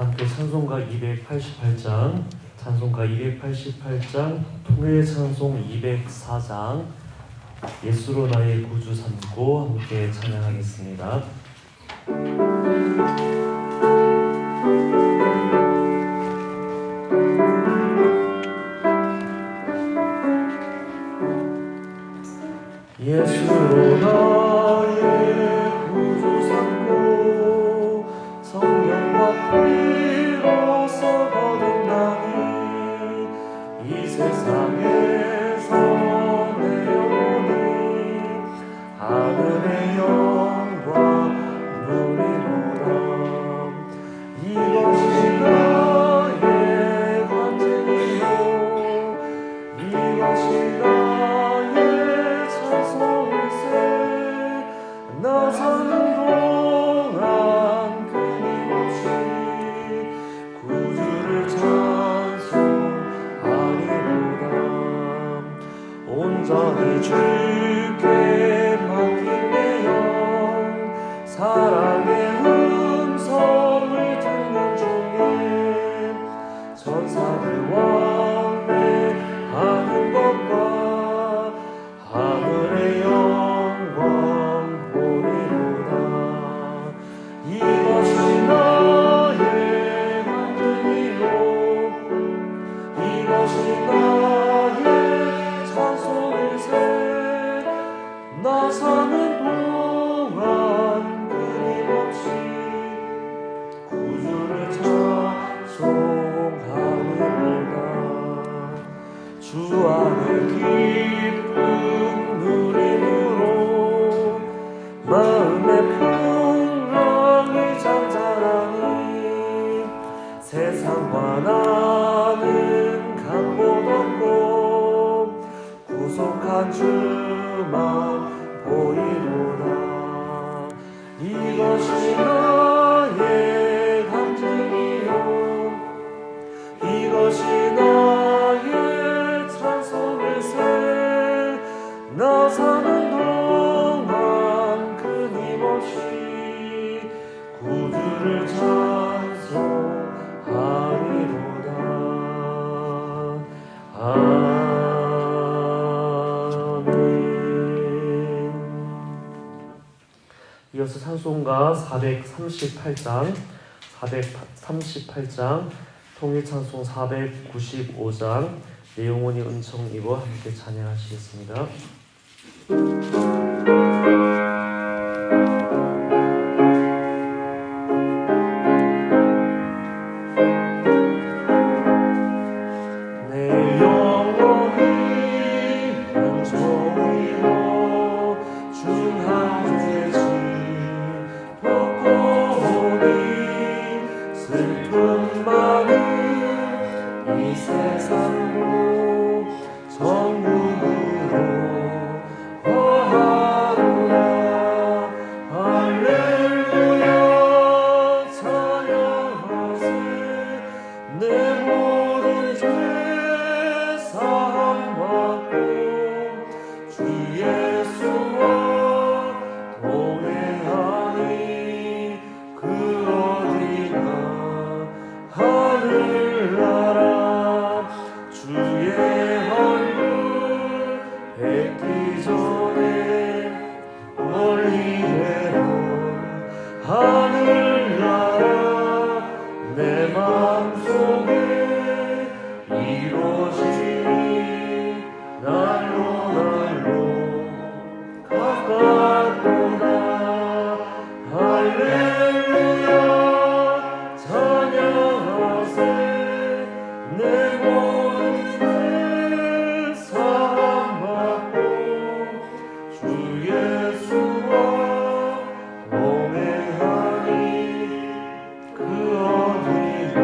함께 찬송가 288장, 찬송가 288장, 통일 찬송 204장, 예수로 나의 구주 삼고 함께 찬양하겠습니다. 예수로 나의 구주 삼고 성령과 피로써 거듭나니 이 세상에서 내 영혼이 하늘의 영광 누리노라. 이것이 나의 간증이요 이것이 나의 찬송일세. 나 사는 동안 끊임없이 구주를 찬송하리로다. 온전히 주께 맡긴 내 영 사랑의 음성을 듣는 중에 천사들 왕래하는 것과 하늘의 영광 보리로다. 이것이 나의 간증이요 이것이 나의 찬송일세. 나 사는 동안 끊임없이 구주를 찬송하리로다. 주 안에 기쁨 누림으로 마음의 풍랑이 잔잔하니 세상과 나는 각못 없고 구속한 주만 보이노라. 이것이 나의 간증이요 이것이 나의 찬송일세. 나 사는 동안 끊임없이 구주를 찬송하리로다. 아멘. 이어서 찬송가 438장 통일찬송 495장 내 영혼이 은총 입어 함께 찬양하시겠습니다. 내 영혼이 은총 입어 중한 죄짐 벗고 오니 슬픔 많은 이 세상으로 정육으로 거하노라. 할렐루야 찬양하세. 내 모든 죄 사함받고 주 예수와 동행하니 그 어디나 하늘나라. 주의 얼굴 뵙기 전에 멀리 내려 하늘나라. 내 마음속에 이루어지니 날로 가깝도다. 할렐루야 찬양하세. 내 모든 죄 사함받고 주 예수와 동행하니 그 어디나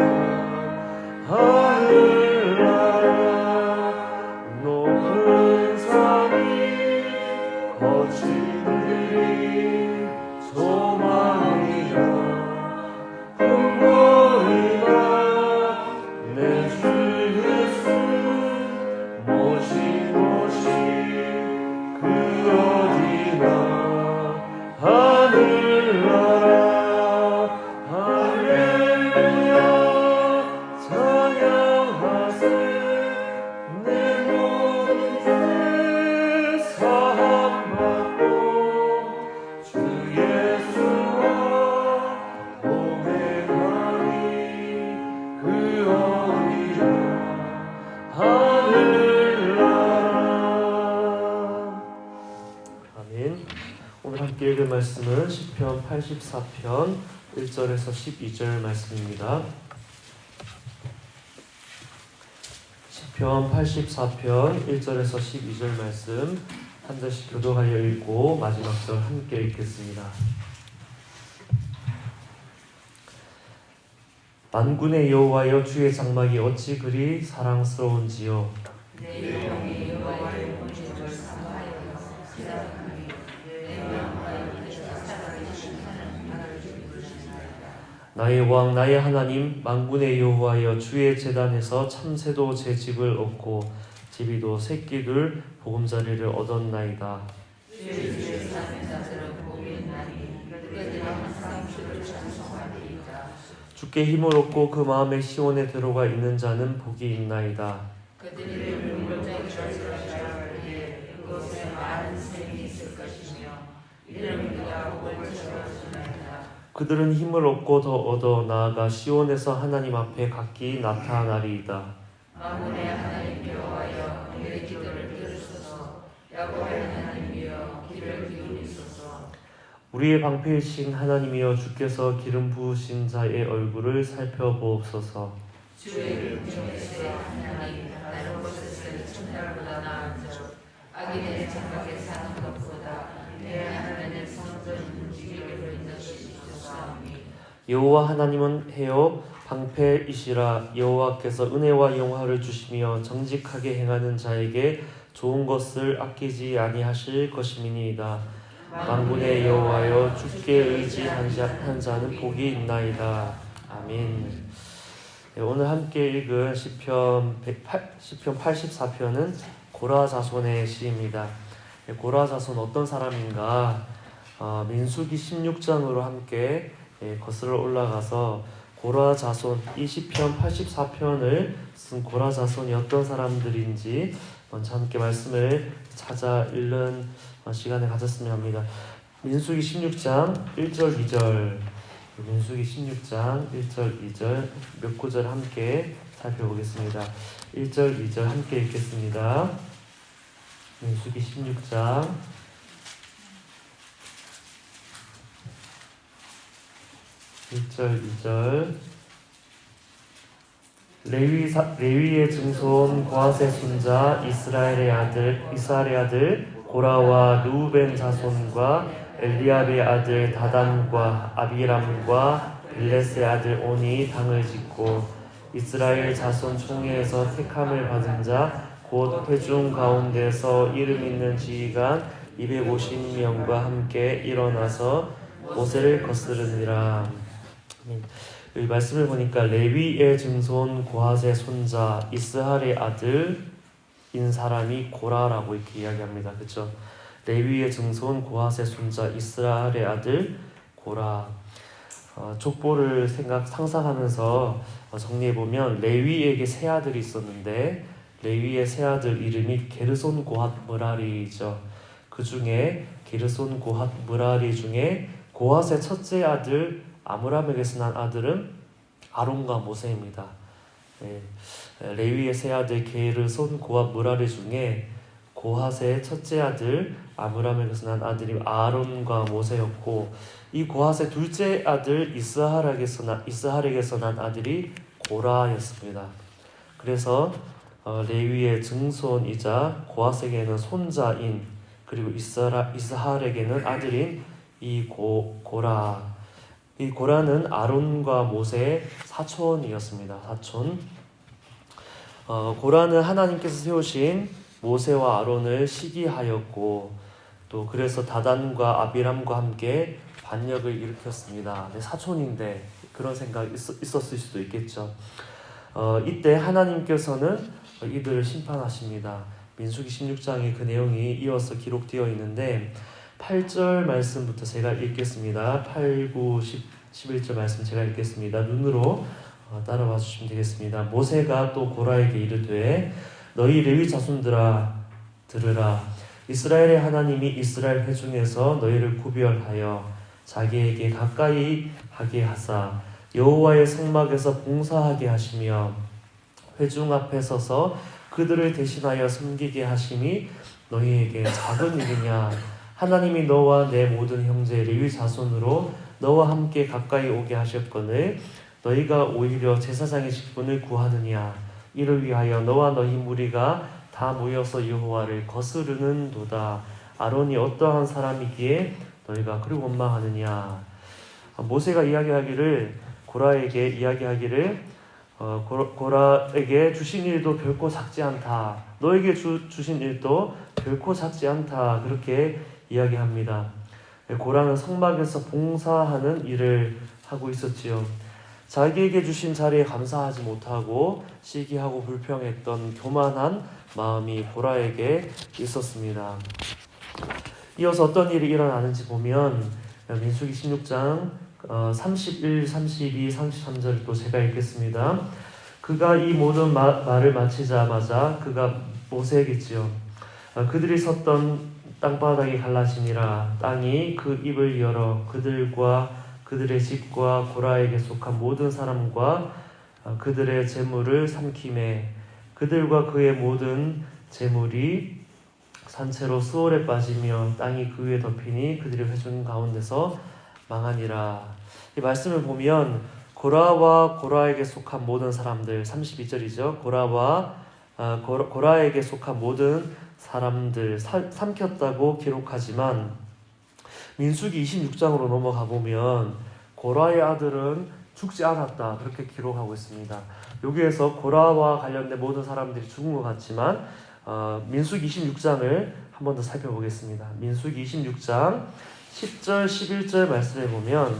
말씀은 시편 84편 1절에서 12절 말씀입니다. 시편 84편 1절에서 12절 말씀 한 절씩 교독하여 읽고 마지막 절 함께 읽겠습니다. 만군의 여호와여, 주의 장막이 어찌 그리 사랑스러운지요. 내 영혼이 여호와의 본질을 사모하여 기다림이 내 영혼의 찾아가기 싫다는 말을 부르시나이다. 나의 왕 나의 하나님 만군의 여호와여, 주의 제단에서 참새도 제 집을 얻고 제비도 새끼들 보금자리를 얻었나이다. 주의 집에 사는 자들은 복이 있나니 그들은 항상 주를 찬송하리이다. 주께 힘을 얻고 그 마음의 시온에 들어가 있는 자는 복이 있나이다. 그들이 물고기 절절할 때에 그곳에 많은 샘이 있을 것이며 이런 비가 복을 주었으나이다. 그들은 힘을 얻고 더 얻어 나아가 시온에서 하나님 앞에 각기 나타나리이다. 만군의 하나님 여호와여, 우리의 기도를 들으소서. 야곱의 하나님이여, 귀를 기울이소서. 우리의 방패이신 하나님이여, 주께서 기름 부으신 자의 얼굴을 살펴보옵소서. 주의 궁정에서 하나님, 다른 곳에서 천달보다 나은 적 악인의 장막에 사는 것보다 내 하나님의 성전 움직이기로 인도시옵소서. 아멘. 여호와 하나님은 해요 방패이시라. 여호와께서 은혜와 영화를 주시며 정직하게 행하는 자에게 좋은 것을 아끼지 아니하실 것임이니이다. 만군의 여호와여, 주께 의지한 자는 복이 있나이다. 아멘. 네, 오늘 함께 읽은 시편 84편은 고라 자손의 시입니다. 네, 고라 자손 어떤 사람인가? 민수기 16장으로 함께 거슬러 올라가서 고라 자손, 이 시편 84편을 쓴 고라 자손이 어떤 사람들인지 먼저 함께 말씀을 찾아 읽는 시간을 가졌으면 합니다. 민수기 16장 1절 2절, 민수기 16장 1절 2절 몇 구절 함께 살펴보겠습니다. 1절 2절 함께 읽겠습니다. 민수기 16장 1절 2절. 레위의 증손 고핫의 손자 이스라엘의 아들 고라와 르우벤 자손과 엘리압의 아들 다단과 아비람과 벨렛의 아들 온이 당을 짓고 이스라엘 자손 총회에서 택함을 받은 자 곧 회중 가운데서 이름 있는 지휘관 250명과 함께 일어나서 모세를 거스르니라. 이 말씀을 보니까 레위의 증손 고핫의 손자 이스할의 아들인 사람이 고라라고 이렇게 이야기합니다. 그렇죠? 레위의 증손 고핫의 손자 이스할의 아들 고라. 족보를 상상하면서 정리해보면 레위에게 세 아들이 있었는데 레위의 세 아들 이름이 게르손 고핫 므라리죠. 그 중에 게르손 고핫 므라리 중에 고핫의 첫째 아들 아므람에게서 난 아들은 아론과 모세입니다. 레위의 세 아들 게르손 고핫 므라리 중에 고핫의 첫째 아들 아므람에게서 난 아들이 아론과 모세였고, 이 고핫의 둘째 아들 이스할에게서 난 아들이 고라였습니다. 그래서 레위의 증손이자 고핫에게는 손자인, 그리고 이스할에게는 아들인 이 고라. 이 고라는 아론과 모세의 사촌이었습니다. 사촌. 고라는 하나님께서 세우신 모세와 아론을 시기하였고, 또 그래서 다단과 아비람과 함께 반역을 일으켰습니다. 사촌인데 그런 생각이 있었을 수도 있겠죠. 이때 하나님께서는 이들을 심판하십니다. 민수기 16장에 그 내용이 이어서 기록되어 있는데 8절 말씀부터 제가 읽겠습니다. 8, 9, 10, 11절 말씀 제가 읽겠습니다. 눈으로 따라와 주시면 되겠습니다. 모세가 또 고라에게 이르되 너희 레위 자손들아 들으라. 이스라엘의 하나님이 이스라엘 회중에서 너희를 구별하여 자기에게 가까이 하게 하사 여호와의 성막에서 봉사하게 하시며 회중 앞에 서서 그들을 대신하여 섬기게 하심이 너희에게 작은 일이냐 하나님이 너와 내 모든 형제 레위 자손으로 너와 함께 가까이 오게 하셨거늘 너희가 오히려 제사장의 직분을 구하느냐. 이를 위하여 너와 너희 무리가 다 모여서 여호와를 거스르는도다. 아론이 어떠한 사람이기에 너희가 그를 원망하느냐. 모세가 고라에게 주신 일도 결코 작지 않다. 너에게 주신 일도 결코 작지 않다. 그렇게 이야기합니다. 고라는 성막에서 봉사하는 일을 하고 있었지요. 자기에게 주신 자리에 감사하지 못하고 시기하고 불평했던 교만한 마음이 고라에게 있었습니다. 이어서 어떤 일이 일어나는지 보면 민수기 16장 31, 32, 33절을 또 제가 읽겠습니다. 그가 이 모든 말을 마치자마자 그가 모세에게지요. 그들이 섰던 땅바닥이 갈라지니라. 땅이 그 입을 열어 그들과 그들의 집과 고라에게 속한 모든 사람과 그들의 재물을 삼키매 그들과 그의 모든 재물이 산채로 수월에 빠지며 땅이 그 위에 덮이니 그들이 회중 가운데서 망하니라. 이 말씀을 보면 고라와 고라에게 속한 모든 사람들 32절이죠. 고라에게 속한 모든 사람들 삼켰다고 기록하지만 민수기 26장으로 넘어가 보면 고라의 아들은 죽지 않았다 그렇게 기록하고 있습니다. 여기에서 고라와 관련된 모든 사람들이 죽은 것 같지만 민수기 26장을 한 번 더 살펴보겠습니다. 민수기 26장 10절 11절 말씀을 보면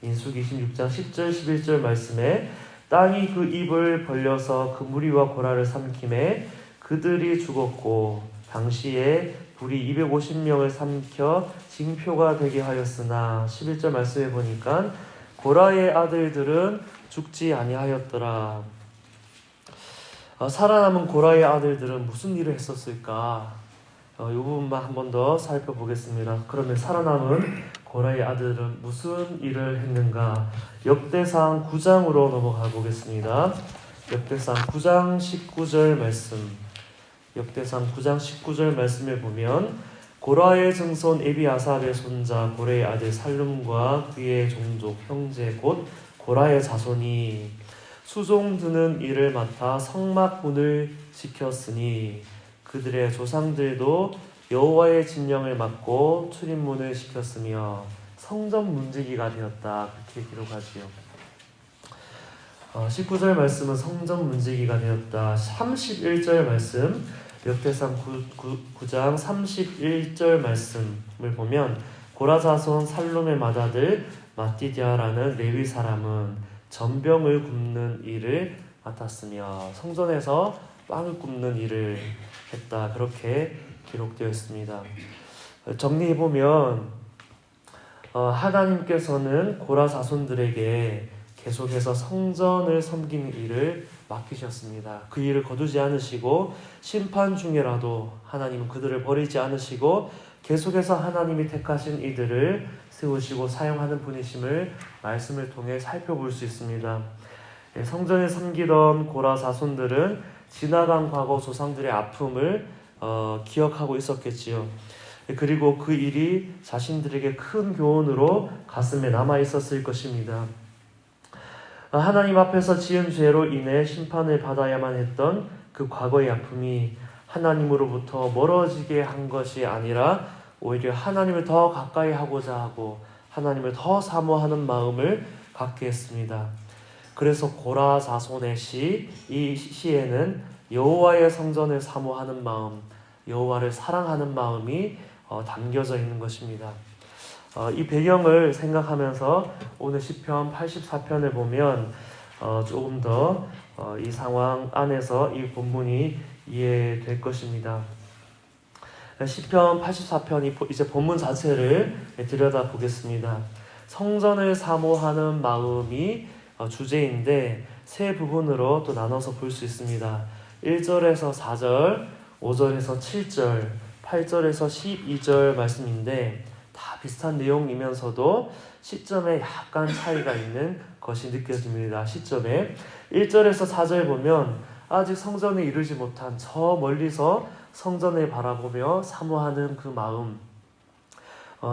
민수기 26장 10절 11절 말씀에 땅이 그 입을 벌려서 그 무리와 고라를 삼키매 그들이 죽었고 당시에 불이 250명을 삼켜 징표가 되게 하였으나 11절 말씀에 보니까 고라의 아들들은 죽지 아니하였더라. 살아남은 고라의 아들들은 무슨 일을 했었을까? 이 부분만 한 번 더 살펴보겠습니다. 그러면 살아남은 고라의 아들은 무슨 일을 했는가? 역대상 9장으로 넘어가 보겠습니다. 역대상 9장 19절 말씀. 역대상 9장 19절 말씀을 보면 고라의 증손 에비아삽의 손자 고레의 아들 살룸과 그의 종족 형제 곧 고라의 자손이 수종 드는 일을 맡아 성막문을 지켰으니 그들의 조상들도 여호와의 진령을 맡고 출입문을 지켰으며 성전 문지기가 되었다. 그렇게 기록하지요. 19절 말씀은 성전 문지기가 되었다. 31절 말씀 역대상 9장 31절 말씀을 보면 고라 자손 살룸의 맏아들 마띠디아라는 레위 사람은 전병을 굽는 일을 맡았으며 성전에서 빵을 굽는 일을 했다. 그렇게 기록되어 있습니다. 정리해보면 하나님께서는 고라 자손들에게 계속해서 성전을 섬기는 일을 맡기셨습니다. 그 일을 거두지 않으시고 심판 중에라도 하나님은 그들을 버리지 않으시고 계속해서 하나님이 택하신 이들을 세우시고 사용하는 분이심을 말씀을 통해 살펴볼 수 있습니다. 성전을 섬기던 고라 자손들은 지나간 과거 조상들의 아픔을 기억하고 있었겠지요. 그리고 그 일이 자신들에게 큰 교훈으로 가슴에 남아 있었을 것입니다. 하나님 앞에서 지은 죄로 인해 심판을 받아야만 했던 그 과거의 아픔이 하나님으로부터 멀어지게 한 것이 아니라 오히려 하나님을 더 가까이 하고자 하고 하나님을 더 사모하는 마음을 갖게 했습니다. 그래서 고라 자손의 이 시에는 여호와의 성전을 사모하는 마음, 여호와를 사랑하는 마음이 담겨져 있는 것입니다. 이 배경을 생각하면서 오늘 시편 84편을 보면 조금 더 이 상황 안에서 이 본문이 이해될 것입니다. 시편 84편이 이제 본문 자체를 들여다보겠습니다. 성전을 사모하는 마음이 주제인데 세 부분으로 또 나눠서 볼 수 있습니다. 1절에서 4절, 5절에서 7절, 8절에서 12절 말씀인데 다 비슷한 내용이면서도 시점에 약간 차이가 있는 것이 느껴집니다. 시점에 1절에서 4절 보면 아직 성전에 이르지 못한 저 멀리서 성전을 바라보며 사모하는 그 마음,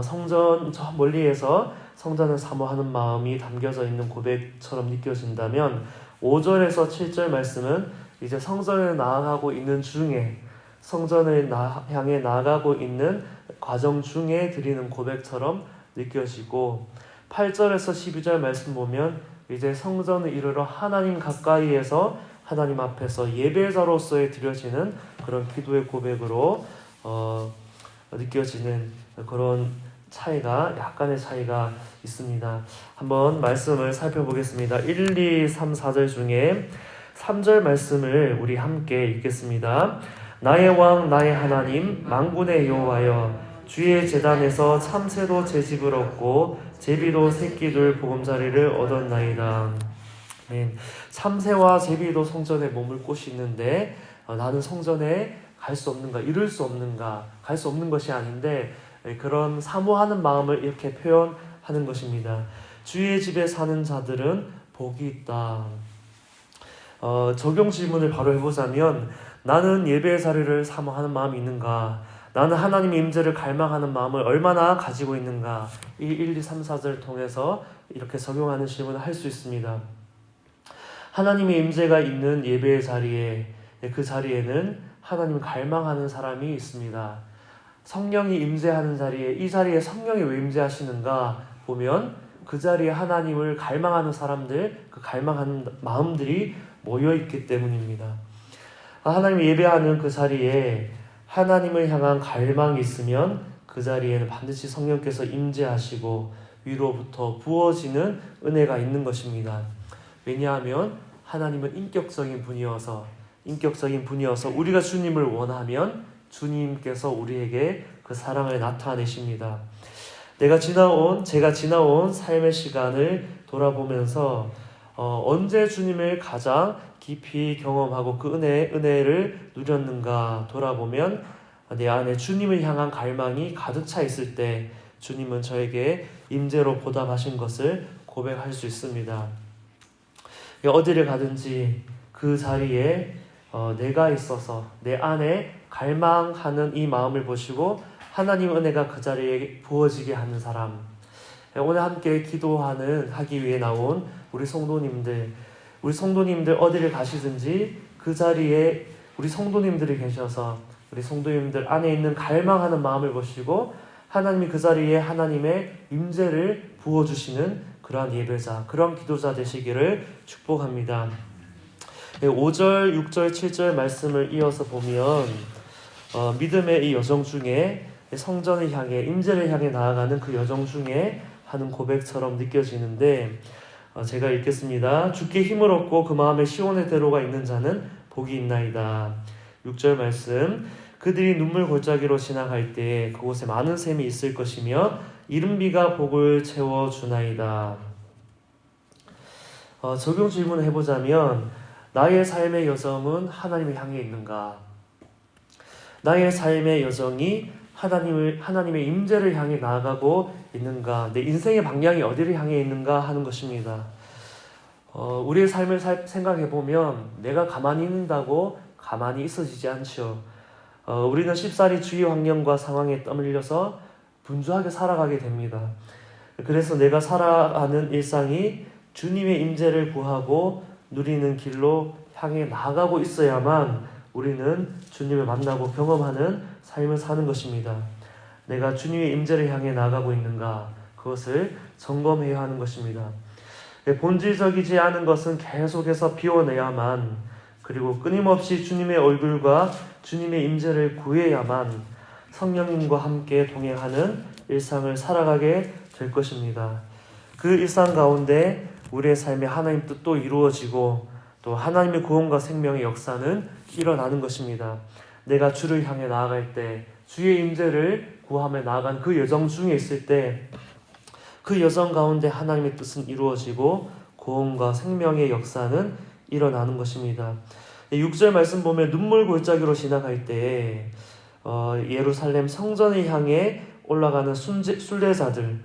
성전 저 멀리에서 성전을 사모하는 마음이 담겨져 있는 고백처럼 느껴진다면 5절에서 7절 말씀은 이제 성전을 나아가고 있는 중에 성전을 향해 나아가고 있는 과정 중에 드리는 고백처럼 느껴지고 8절에서 12절 말씀 보면 이제 성전을 이르러 하나님 가까이에서 하나님 앞에서 예배자로서의 드려지는 그런 기도의 고백으로 느껴지는 그런 약간의 차이가 있습니다. 한번 말씀을 살펴보겠습니다. 1, 2, 3, 4절 중에 3절 말씀을 우리 함께 읽겠습니다. 나의 왕 나의 하나님 만군의 여호와여 주의 제단에서 참새도 제 집을 얻고 제비도 새끼들 보금자리를 얻었나이다. 참새와 제비도 성전에 머물고 있는데 나는 성전에 갈 수 없는가, 이룰 수 없는가, 갈 수 없는 것이 아닌데 그런 사모하는 마음을 이렇게 표현하는 것입니다. 주의 집에 사는 자들은 복이 있다. 적용 질문을 바로 해보자면 나는 예배의 자리를 사모하는 마음이 있는가? 나는 하나님의 임재를 갈망하는 마음을 얼마나 가지고 있는가? 이 1, 2, 3, 4절을 통해서 이렇게 적용하는 질문을 할 수 있습니다. 하나님의 임재가 있는 예배의 자리에 그 자리에는 하나님을 갈망하는 사람이 있습니다. 성령이 임재하는 자리에 이 자리에 성령이 왜 임재하시는가 보면 그 자리에 하나님을 갈망하는 사람들, 그 갈망하는 마음들이 모여있기 때문입니다. 하나님을 예배하는 그 자리에 하나님을 향한 갈망이 있으면 그 자리에는 반드시 성령께서 임재하시고 위로부터 부어지는 은혜가 있는 것입니다. 왜냐하면 하나님은 인격적인 분이어서 우리가 주님을 원하면 주님께서 우리에게 그 사랑을 나타내십니다. 제가 지나온 삶의 시간을 돌아보면서 언제 주님을 가장 깊이 경험하고 그 은혜를 누렸는가 돌아보면 내 안에 주님을 향한 갈망이 가득 차 있을 때 주님은 저에게 임재로 보답하신 것을 고백할 수 있습니다. 어디를 가든지 그 자리에 내가 있어서 내 안에 갈망하는 이 마음을 보시고 하나님의 은혜가 그 자리에 부어지게 하는 사람. 오늘 함께 하기 위해 나온 우리 성도님들 어디를 가시든지 그 자리에 우리 성도님들이 계셔서 우리 성도님들 안에 있는 갈망하는 마음을 보시고 하나님이 그 자리에 하나님의 임재를 부어주시는 그러한 예배자, 그런 기도자 되시기를 축복합니다. 5절, 6절, 7절 말씀을 이어서 보면 믿음의 이 여정 중에 성전을 향해 임재를 향해 나아가는 그 여정 중에 하는 고백처럼 느껴지는데 제가 읽겠습니다. 주께 힘을 얻고 그 마음에 시온의 대로가 있는 자는 복이 있나이다. 6절 말씀 그들이 눈물 골짜기로 지나갈 때 그곳에 많은 샘이 있을 것이며 이른 비가 복을 채워주나이다. 적용 질문을 해보자면 나의 삶의 여정은 하나님을 향해 있는가? 나의 삶의 여정이 하나님의 임재를 향해 나아가고 있는가? 내 인생의 방향이 어디를 향해 있는가 하는 것입니다. 우리의 삶을 생각해보면 내가 가만히 있는다고 가만히 있어지지 않죠. 우리는 쉽사리 주위 환경과 상황에 떠밀려서 분주하게 살아가게 됩니다. 그래서 내가 살아가는 일상이 주님의 임재를 구하고 누리는 길로 향해 나아가고 있어야만 우리는 주님을 만나고 경험하는 삶을 사는 것입니다. 내가 주님의 임재를 향해 나아가고 있는가? 그것을 점검해야 하는 것입니다. 본질적이지 않은 것은 계속해서 비워내야만, 그리고 끊임없이 주님의 얼굴과 주님의 임재를 구해야만 성령님과 함께 동행하는 일상을 살아가게 될 것입니다. 그 일상 가운데 우리의 삶에 하나님 뜻도 이루어지고 또 하나님의 구원과 생명의 역사는 일어나는 것입니다. 내가 주를 향해 나아갈 때, 주의 임재를 구하며 나아간 그 여정 중에 있을 때 그 여정 가운데 하나님의 뜻은 이루어지고 구원과 생명의 역사는 일어나는 것입니다. 6절 말씀 보면 눈물 골짜기로 지나갈 때 예루살렘 성전을 향해 올라가는 순례자들,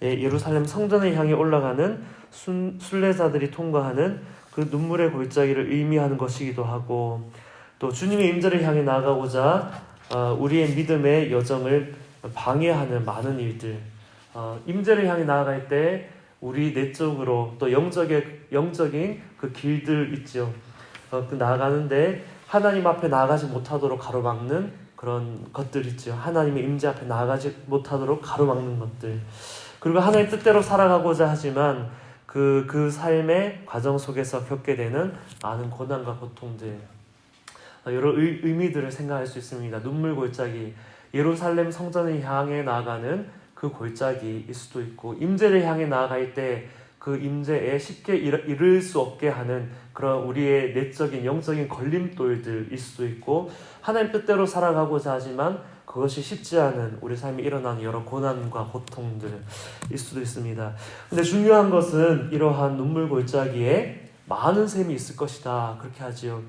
예루살렘 성전을 향해 올라가는 순례자들이 통과하는 그 눈물의 골짜기를 의미하는 것이기도 하고, 또 주님의 임재를 향해 나아가고자 우리의 믿음의 여정을 방해하는 많은 일들, 임재를 향해 나아갈 때 우리 내적으로 또 영적인 그 길들 있죠. 그 나아가는데 하나님 앞에 나아가지 못하도록 가로막는 그런 것들 있죠. 하나님의 임재 앞에 나아가지 못하도록 가로막는 것들. 그리고 하나님 뜻대로 살아가고자 하지만 그 삶의 과정 속에서 겪게 되는 많은 고난과 고통들, 여러 의미들을 생각할 수 있습니다. 눈물 골짜기, 예루살렘 성전을 향해 나아가는 그 골짜기일 수도 있고, 임재를 향해 나아갈 때 그 임재에 쉽게 이를 수 없게 하는 그런 우리의 내적인 영적인 걸림돌들일 수도 있고, 하나님 뜻대로 살아가고자 하지만 그것이 쉽지 않은 우리 삶에 일어나는 여러 고난과 고통들일 수도 있습니다. 근데 중요한 것은 이러한 눈물 골짜기에 많은 셈이 있을 것이다, 그렇게 하지요.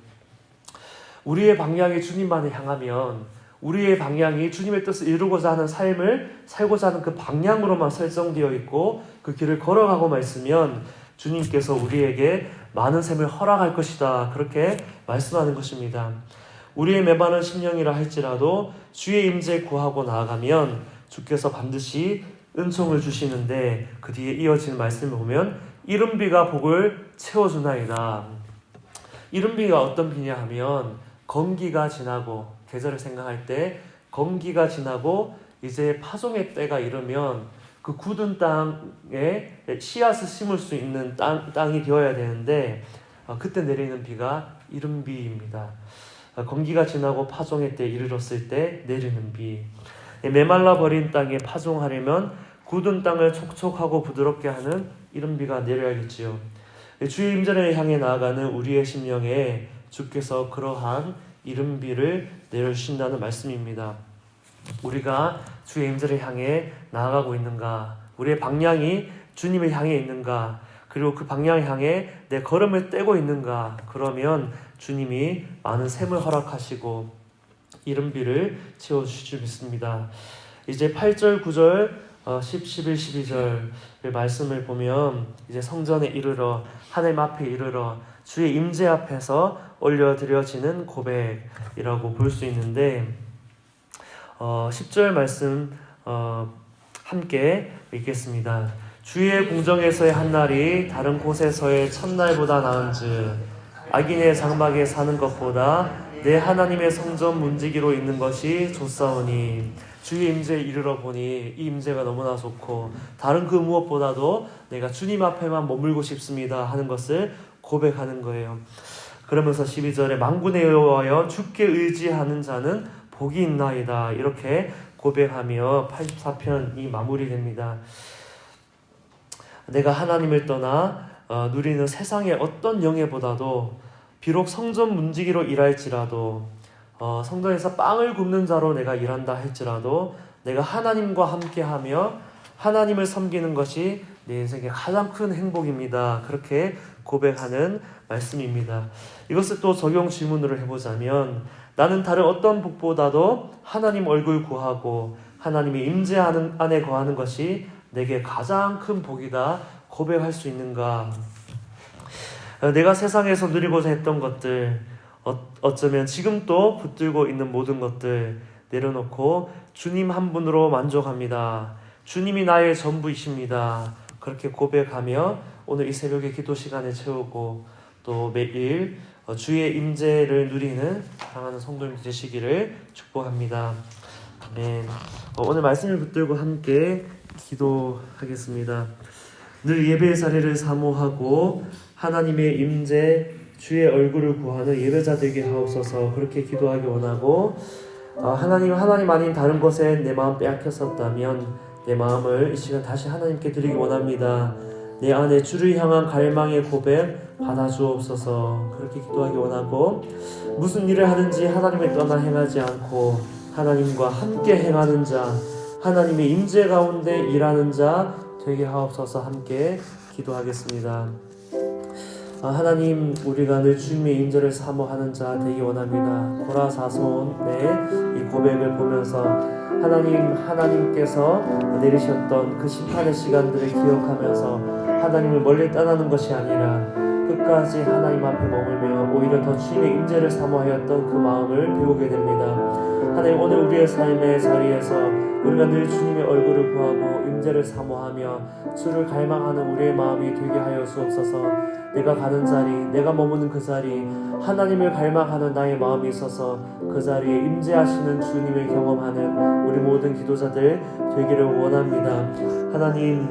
우리의 방향이 주님만을 향하면, 우리의 방향이 주님의 뜻을 이루고자 하는 삶을 살고자 하는 그 방향으로만 설정되어 있고 그 길을 걸어가고만 있으면 주님께서 우리에게 많은 셈을 허락할 것이다, 그렇게 말씀하는 것입니다. 우리의 메마른 심령이라 할지라도 주의 임재 구하고 나아가면 주께서 반드시 은총을 주시는데, 그 뒤에 이어지는 말씀을 보면 이른비가 복을 채워주나이다. 이른비가 어떤 비냐 하면, 건기가 지나고, 계절을 생각할 때 건기가 지나고 이제 파종의 때가 이르면 그 굳은 땅에 씨앗을 심을 수 있는 땅이 되어야 되는데, 그때 내리는 비가 이른비입니다. 건기가 지나고 파종의 때에 이르렀을 때 내리는 비. 메말라 버린 땅에 파종하려면 굳은 땅을 촉촉하고 부드럽게 하는 이른비가 내려야겠지요. 주의 임재를 향해 나아가는 우리의 심령에 주께서 그러한 이른비를 내려주신다는 말씀입니다. 우리가 주의 임재를 향해 나아가고 있는가, 우리의 방향이 주님을 향해 있는가, 그리고 그 방향을 향해 내 걸음을 떼고 있는가, 그러면 주님이 많은 샘을 허락하시고 이른비를 채워주실 줄 믿습니다. 이제 8절, 9절, 10, 11, 12절 말씀을 보면 이제 성전에 이르러, 하나님 앞에 이르러 주의 임재 앞에서 올려드려지는 고백이라고 볼 수 있는데, 10절 말씀 함께 읽겠습니다. 주의 공정에서의 한 날이 다른 곳에서의 첫날보다 나은즉 악인의 장막에 사는 것보다 내 하나님의 성전 문지기로 있는 것이 좋사오니, 주의 임재에 이르러 보니 이 임재가 너무나 좋고 다른 그 무엇보다도 내가 주님 앞에만 머물고 싶습니다 하는 것을 고백하는 거예요. 그러면서 12절에 만군의 여호와여 주께 의지하는 자는 복이 있나이다, 이렇게 고백하며 84편이 마무리됩니다. 내가 하나님을 떠나 누리는 세상의 어떤 영예보다도, 비록 성전 문지기로 일할지라도, 성전에서 빵을 굽는 자로 내가 일한다 할지라도 내가 하나님과 함께하며 하나님을 섬기는 것이 내 인생의 가장 큰 행복입니다, 그렇게 고백하는 말씀입니다. 이것을 또 적용 질문으로 해보자면, 나는 다른 어떤 복보다도 하나님 얼굴 구하고 하나님의 임재 안에 거하는 것이 내게 가장 큰 복이다 고백할 수 있는가? 내가 세상에서 누리고자 했던 것들, 어쩌면 지금 또 붙들고 있는 모든 것들 내려놓고 주님 한 분으로 만족합니다. 주님이 나의 전부이십니다, 그렇게 고백하며 오늘 이 새벽에 기도 시간을 채우고 또 매일 주의 임재를 누리는 사랑하는 성도님 되시기를 축복합니다. 아멘. 오늘 말씀을 붙들고 함께 기도하겠습니다. 늘 예배의 자리를 사모하고 하나님의 임재, 주의 얼굴을 구하는 예배자들에게 하옵소서, 그렇게 기도하기 원하고, 하나님 아닌 다른 것에 내 마음 빼앗겼었다면 내 마음을 이 시간 다시 하나님께 드리기 원합니다. 내 안에 주를 향한 갈망의 고백 받아주옵소서, 그렇게 기도하기 원하고, 무슨 일을 하든지 하나님을 떠나 행하지 않고 하나님과 함께 행하는 자, 하나님의 임재 가운데 일하는 자 되게 하옵소서, 함께 기도하겠습니다. 하나님, 우리가 늘 주님의 임재를 사모하는 자 되기 원합니다. 고라사손의 이 고백을 보면서 하나님께서 내리셨던 그 심판의 시간들을 기억하면서 하나님을 멀리 떠나는 것이 아니라 끝까지 하나님 앞에 머물며 오히려 더 주님의 임재를 사모하였던 그 마음을 배우게 됩니다. 하나님, 오늘 우리의 삶의 자리에서 우리가 늘 주님의 얼굴을 구하고 임재를 사모하며 주를 갈망하는 우리의 마음이 되게 하여 주옵소서. 내가 가는 자리, 내가 머무는 그 자리, 하나님을 갈망하는 나의 마음이 있어서 그 자리에 임재하시는 주님을 경험하는 우리 모든 기도자들 되기를 원합니다. 하나님,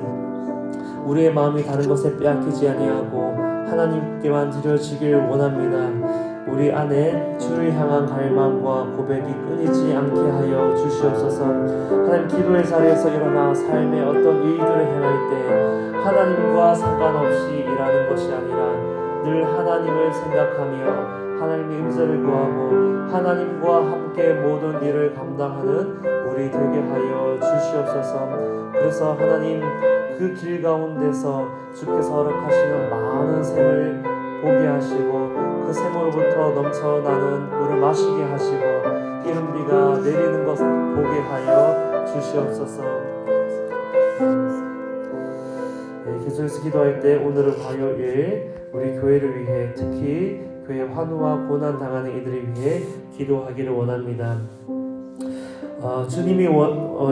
우리의 마음이 다른 것에 빼앗기지 아니하고 하나님께만 드려지길 원합니다. 우리 안에 주를 향한 갈망과 고백이 끊이지 않게 하여 주시옵소서. 하나님, 기도의 자리에서 일어나 삶의 어떤 일들을 행할 때 하나님과 상관없이 일하는 것이 아니라 늘 하나님을 생각하며 하나님의 임재를 구하고 하나님과 함께 모든 일을 감당하는 우리 되게 하여 주시옵소서. 그래서 하나님, 그 길 가운데서 주께서 허락하시는 많은 샘을 보게 하시고 그 샘으로부터 넘쳐나는 물을 마시게 하시고 기름비가 내리는 것을 보게 하여 주시옵소서. 계속해서 기도할 때 오늘은 화요일 우리 교회를 위해, 특히 교회 환우와 고난 당하는 이들을 위해 기도하기를 원합니다. 주님이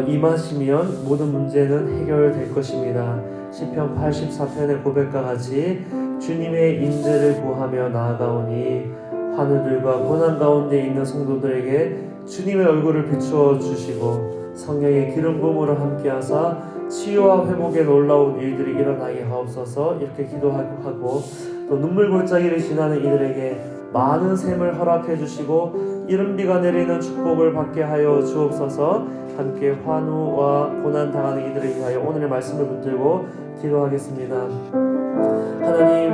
임하시면 모든 문제는 해결될 것입니다. 시편 84편의 고백과 같이 주님의 임재를 구하며 나아가오니 환우들과 고난 가운데 있는 성도들에게 주님의 얼굴을 비추어 주시고 성령의 기름 부음으로 함께하사 치유와 회복에 놀라운 일들이 일어나게 하옵소서. 이렇게 기도하고 또 눈물 골짜기를 지나는 이들에게 많은 샘을 허락해 주시고 이른비가 내리는 축복을 받게 하여 주옵소서. 함께 환우와 고난 당하는 이들을 위하여 오늘의 말씀을 붙들고 기도하겠습니다. 하나님,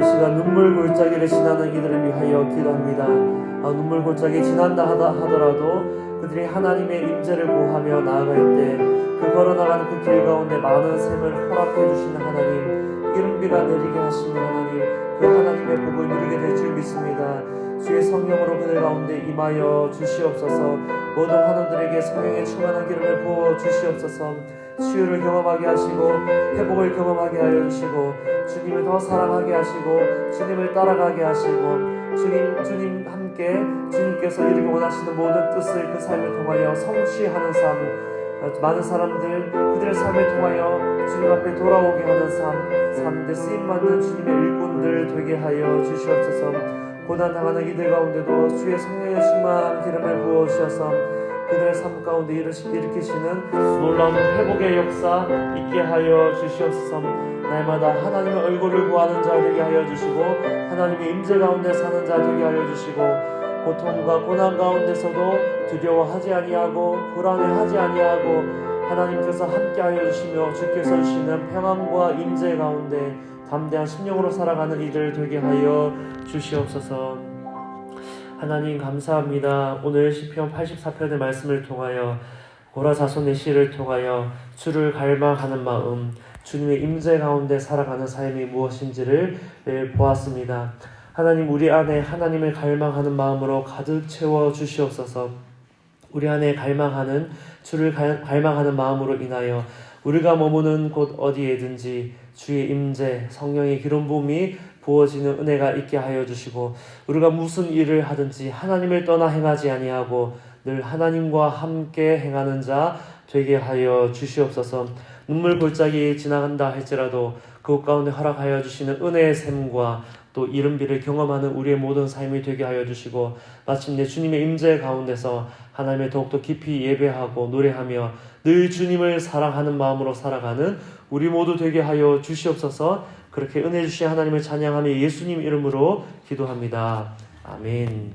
이 시간 눈물 골짜기를 지나는 이들을 위하여 기도합니다. 눈물 골짜기 지난다 하더라도 그들이 하나님의 임재를 구하며 나아갈 때 그 걸어나가는 그 길 가운데 많은 샘을 허락해 주시는 하나님, 이른비가 내리게 하시는 하나님, 그 하나님의 복을 누리게 될 줄 믿습니다. 주의 성령으로 그들 가운데 임하여 주시옵소서. 모든 환우들에게 성령의 충만한 기름을 부어 주시옵소서. 치유를 경험하게 하시고 회복을 경험하게 하여 주시고 주님을 더 사랑하게 하시고 주님을 따라가게 하시고 주님 함께 주님께서 이루기 원하시는 모든 뜻을 그 삶을 통하여 성취하는 삶, 많은 사람들 그들의 삶을 통하여 주님 앞에 돌아오게 하는 삶들 쓰임받는 주님의 일꾼들 되게 하여 주시옵소서. 고난당하는 이들 가운데도 주의 성령의 충만한 기름을 부어주셔서 그들의 삶 가운데 일으키시는 놀라운 회복의 역사 있게 하여 주시옵소서. 날마다 하나님의 얼굴을 구하는 자 되게 하여 주시고 하나님의 임재 가운데 사는 자 되게 하여 주시고 고통과 고난 가운데서도 두려워하지 아니하고 불안해하지 아니하고 하나님께서 함께하여 주시며 주께서 주시는 평안과 임재 가운데 담대한 심령으로 살아가는 이들 되게 하여 주시옵소서. 하나님 감사합니다. 오늘 시편 84편의 말씀을 통하여 고라 자손의 시를 통하여 주를 갈망하는 마음, 주님의 임재 가운데 살아가는 삶이 무엇인지를 보았습니다. 하나님, 우리 안에 하나님을 갈망하는 마음으로 가득 채워 주시옵소서. 우리 안에 갈망하는 주를 갈망하는 마음으로 인하여 우리가 머무는 곳 어디에든지 주의 임재, 성령의 기름 부음이 부어지는 은혜가 있게 하여 주시고 우리가 무슨 일을 하든지 하나님을 떠나 행하지 아니하고 늘 하나님과 함께 행하는 자 되게 하여 주시옵소서. 눈물 골짜기 지나간다 할지라도 그곳 가운데 허락하여 주시는 은혜의 샘과 또 이른비를 경험하는 우리의 모든 삶이 되게 하여 주시고 마침내 주님의 임재 가운데서 하나님을 더욱더 깊이 예배하고 노래하며 늘 주님을 사랑하는 마음으로 살아가는 우리 모두 되게 하여 주시옵소서. 그렇게 은혜 주신 하나님을 찬양하며 예수님 이름으로 기도합니다. 아멘.